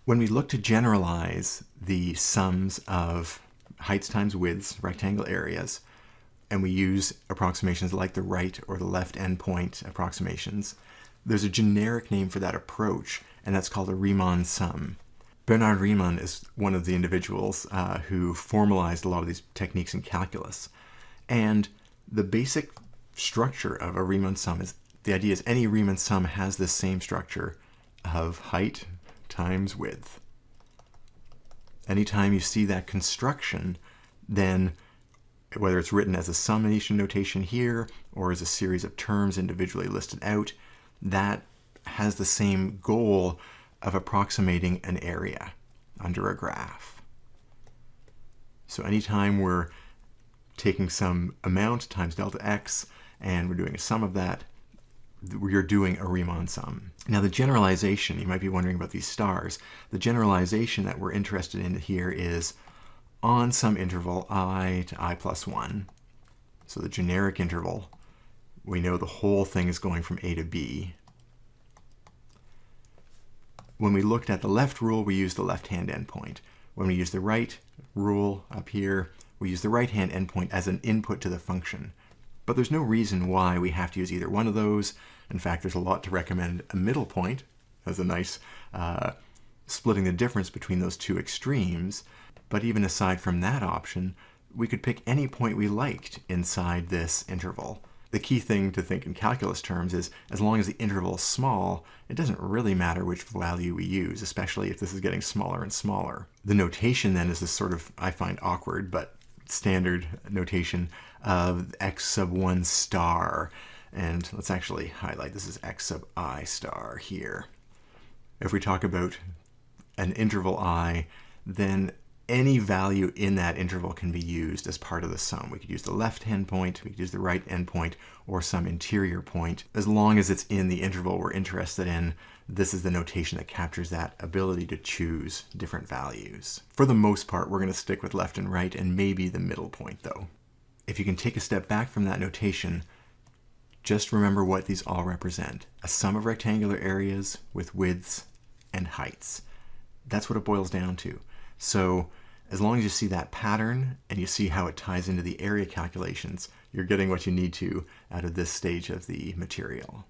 When we look to generalize the sums of heights times widths, rectangle areas, and we use approximations like the right or the left endpoint approximations, there's a generic name for that approach, and that's called a Riemann sum. Bernard Riemann is one of the individuals who formalized a lot of these techniques in calculus. And the basic structure of a Riemann sum is, the idea is any Riemann sum has this same structure of height times width. Anytime you see that construction, then whether it's written as a summation notation here or as a series of terms individually listed out, that has the same goal of approximating an area under a graph. So anytime we're taking some amount times delta x and we're doing a sum of that, you're doing a Riemann sum. Now the generalization, you might be wondering about these stars, the generalization that we're interested in here is on some interval I to I plus 1. So the generic interval, we know the whole thing is going from A to B. When we looked at the left rule, we used the left-hand endpoint. When we use the right rule up here, we use the right-hand endpoint as an input to the function. But there's no reason why we have to use either one of those. In fact, there's a lot to recommend a middle point as a nice splitting the difference between those two extremes. But even aside from that option, we could pick any point we liked inside this interval. The key thing to think in calculus terms is as long as the interval is small, it doesn't really matter which value we use, especially if this is getting smaller and smaller. The notation then is this sort of, I find awkward, but standard notation of x sub 1 star. And let's actually highlight, this is x sub I star here. If we talk about an interval I, then any value in that interval can be used as part of the sum. We could use the left endpoint, we could use the right endpoint, or some interior point. As long as it's in the interval we're interested in, this is the notation that captures that ability to choose different values. For the most part, we're going to stick with left and right, and maybe the middle point though. If you can take a step back from that notation, just remember what these all represent. A sum of rectangular areas with widths and heights. That's what it boils down to. So as long as you see that pattern and you see how it ties into the area calculations, you're getting what you need to out of this stage of the material.